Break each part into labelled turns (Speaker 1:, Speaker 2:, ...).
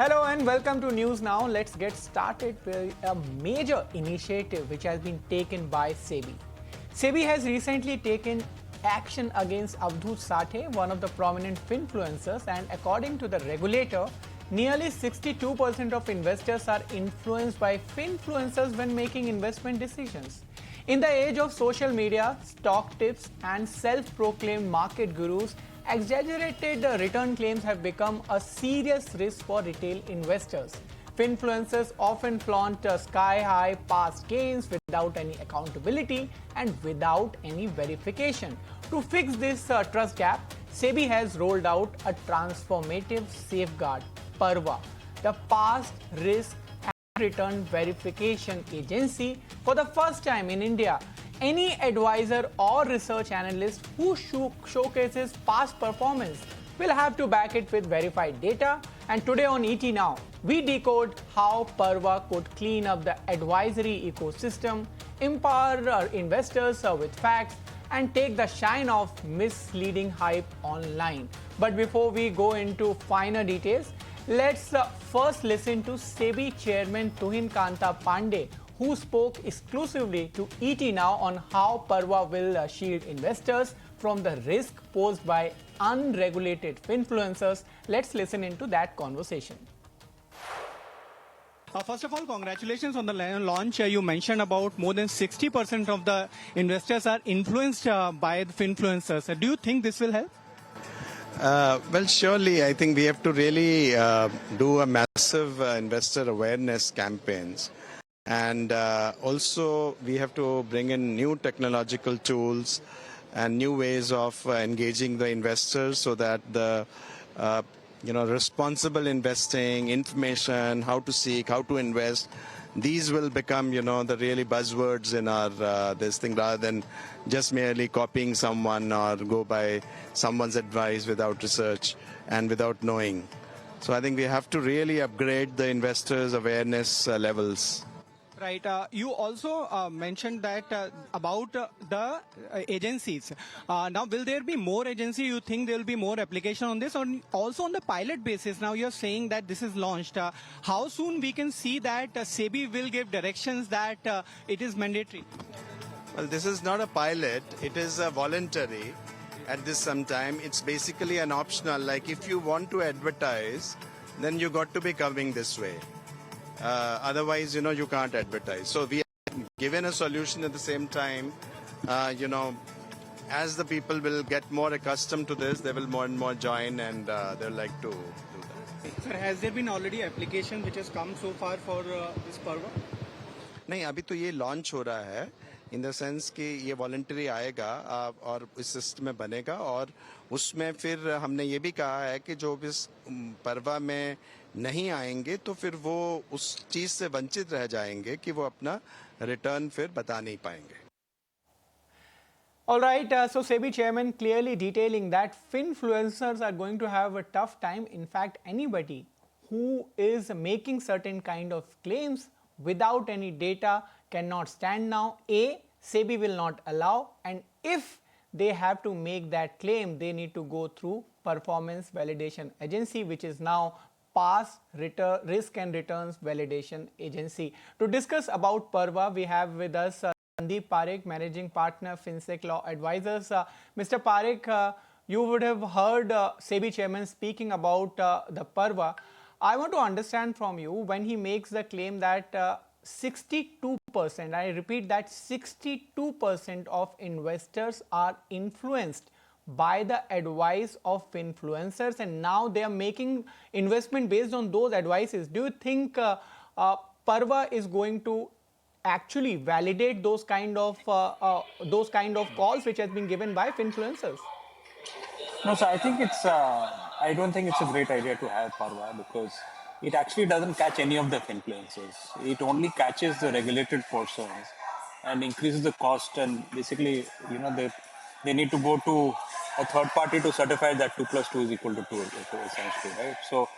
Speaker 1: Hello and welcome to News Now. Let's get started with a major initiative which has been taken by SEBI. SEBI has recently taken action against Avadhoot Sathe, one of the prominent Finfluencers, and according to the regulator, nearly 62% of investors are influenced by Finfluencers when making investment decisions. In the age of social media, stock tips, and self-proclaimed market gurus, exaggerated return claims have become a serious risk for retail investors. Finfluencers often flaunt sky-high past gains without any accountability and without any verification. To fix this trust gap, SEBI has rolled out a transformative safeguard, PARVA, the Past Risk and Return Verification Agency. For the first time in India, any advisor or research analyst who showcases past performance will have to back it with verified data. And today on ET Now, we decode how PARVA could clean up the advisory ecosystem, empower our investors with facts, and take the shine off misleading hype online. But before we go into finer details, let's first listen to SEBI Chairman Tuhin Kanta Pandey, who spoke exclusively to ET Now on how PARVA will shield investors from the risk posed by unregulated Finfluencers. Let's listen into that conversation.
Speaker 2: First of all, congratulations on the launch. You mentioned about more than 60% of the investors are influenced by the Finfluencers. Do you think this will help?
Speaker 3: Well, surely, I think we have to really do a massive investor awareness campaigns. And also, we have to bring in new technological tools and new ways of engaging the investors so that the responsible investing, information, how to seek, how to invest, these will become, the really buzzwords in our this thing, rather than just merely copying someone or go by someone's advice without research and without knowing. So I think we have to really upgrade the investors' awareness levels.
Speaker 2: Right. You also mentioned that about the agencies. Now, will there be more agency? You think there will be more application on this? Or also on the pilot basis, now you're saying that this is launched. How soon we can see that SEBI will give directions that it is mandatory?
Speaker 3: Well, this is not a pilot. It is a voluntary at this some time. It's basically an optional. Like if you want to advertise, then you got to be coming this way. Otherwise, you can't advertise. So we have given a solution at the same time. As the people will get more accustomed to this, they will more and more join and they'll like to do that.
Speaker 2: Sir, has there been already application which has come so far for this PARVA?
Speaker 3: नहीं, अभी तो ये launch हो रहा है in the sense कि ये voluntary आएगा और इस सिस्टम में बनेगा और उसमें फिर हमने ये भी कहा है कि जो इस पर्वा में नहीं आएंगे तो फिर वो उस चीज से वंचित रह जाएंगे कि वो अपना रिटर्न फिर बता नहीं पाएंगे.
Speaker 1: All right, so SEBI chairman clearly detailing that Finfluencers are going to have a tough time. In fact, anybody who is making certain kind of claims without any data cannot stand now. SEBI will not allow, and if they have to make that claim, they need to go through Performance Validation Agency, which is now Past Risk and Returns Validation Agency. To discuss about PARVA, we have with us Sandeep Parekh, Managing Partner, FinSec Law Advisors. Mr. Parekh, you would have heard SEBI Chairman speaking about the PARVA. I want to understand from you when he makes the claim that 62%, I repeat that 62% of investors are influenced by the advice of Finfluencers, and now they are making investment based on those advices. Do you think PARVA is going to actually validate those kind of calls which has been given by Finfluencers?
Speaker 4: No, so I think I don't think it's a great idea to have PARVA because it actually doesn't catch any of the Finfluencers. It only catches the regulated persons and increases the cost, and basically, they need to go to a third party to certify that 2 plus 2 is equal to 2, essentially, right? So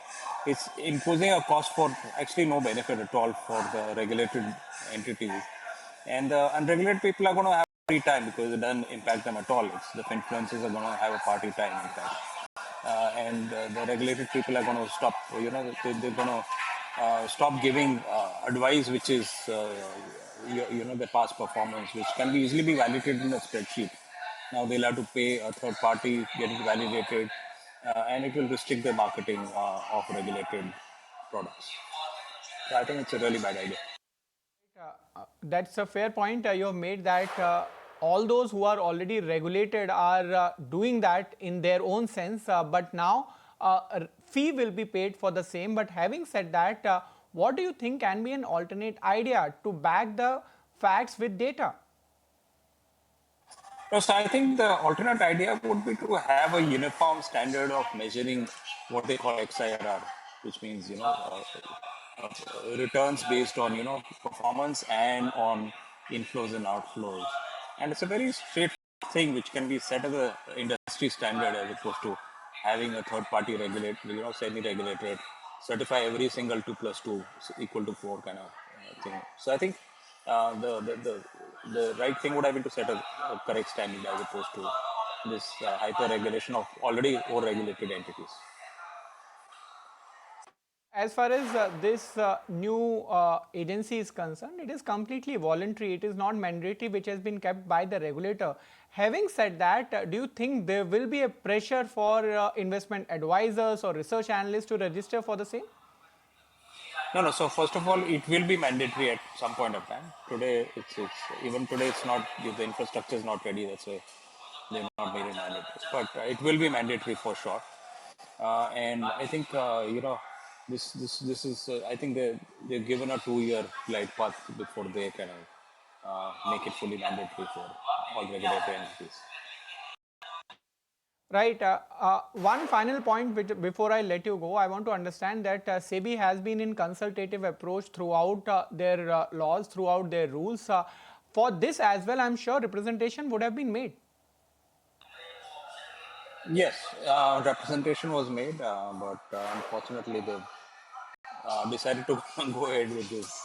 Speaker 4: it's imposing a cost for actually no benefit at all for the regulated entities. And the unregulated people are going to have a party time because it doesn't impact them at all. It's the Finfluencers are going to have a party time, in fact. and the regulated people are going to stop. They're going to stop giving advice, which is the past performance, which can be easily be validated in a spreadsheet. Now they'll have to pay a third party, get it validated, and it will restrict the marketing of regulated products. So I think it's a really bad idea.
Speaker 1: That's a fair point you have made, that all those who are already regulated are doing that in their own sense, but now a fee will be paid for the same. But having said that, what do you think can be an alternate idea to back the facts with data?
Speaker 4: No, so I think the alternate idea would be to have a uniform standard of measuring what they call XIRR, which means returns based on performance and on inflows and outflows. And it's a very straight thing which can be set as a industry standard, as opposed to having a third party regulate, semi-regulated, certify every single 2 plus 2 is equal to 4 kind of thing. So I think the right thing would have been to set a correct standard, as opposed to this hyper regulation of already over-regulated entities.
Speaker 1: As far as this new agency is concerned, it is completely voluntary. It is not mandatory, which has been kept by the regulator. Having said that, do you think there will be a pressure for investment advisors or research analysts to register for the same?
Speaker 4: No. So first of all, it will be mandatory at some point of time. Today, it's even today it's not. The infrastructure is not ready. That's why they're not made it mandatory. But it will be mandatory for sure. And I think this is. I think they've given a 2-year glide path before they can make it fully mandatory for all regulatory entities.
Speaker 1: Right. One final point before I let you go, I want to understand that SEBI has been in consultative approach throughout their laws, throughout their rules. For this as well, I'm sure representation would have been made.
Speaker 4: Yes, representation was made, but unfortunately they decided to go ahead with this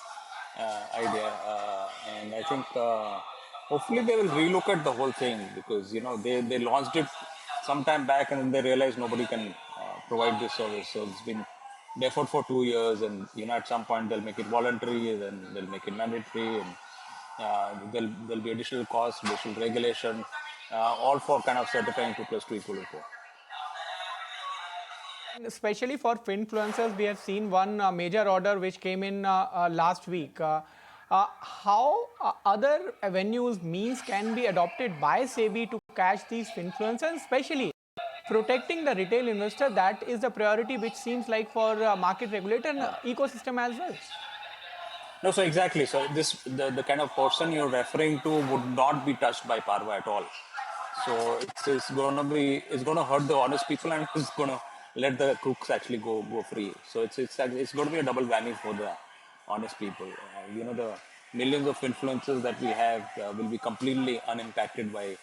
Speaker 4: idea, and I think hopefully they will relook at the whole thing, because they launched it some time back and then they realized nobody can provide this service. So it's been deferred for 2 years, and at some point they'll make it voluntary, then they'll make it mandatory, and there'll be additional costs, additional regulation, all for kind of certifying 2 plus 2 equal to 4.
Speaker 1: Especially for Finfluencers, we have seen one major order which came in last week. How other avenues, means can be adopted by SEBI to catch these Finfluencers, especially protecting the retail investor? That is the priority which seems like for market regulator and ecosystem as well.
Speaker 4: No, so exactly. So the kind of person you're referring to would not be touched by PARVA at all. So it's going to hurt the honest people, and it's going to let the crooks actually go free. So it's going to be a double whammy for the honest people. The millions of influencers that we have will be completely unimpacted by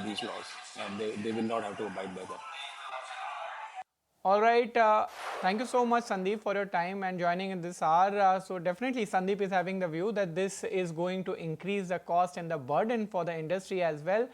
Speaker 4: these laws, and they will not have to abide by that.
Speaker 1: All right. Thank you so much, Sandeep, for your time and joining in this hour. So definitely Sandeep is having the view that this is going to increase the cost and the burden for the industry as well.